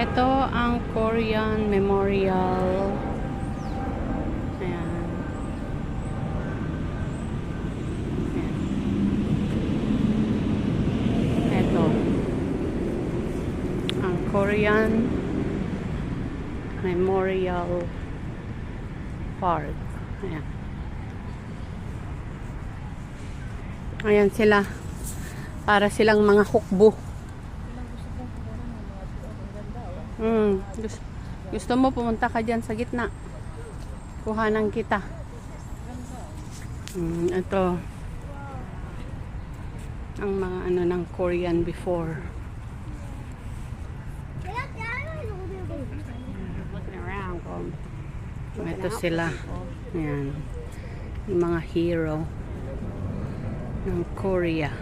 Ito ang Korean Memorial. Ayan. Ayan. Ito. Ang Korean Memorial Park. Ayan. Ayan sila. Para silang mga hukbo. Gusto mo pumunta ka dyan sa gitna. Kuhanan kita. Ito. Ang mga ano ng Korean before. Ito sila. Ayan. Yung mga hero ng Korea.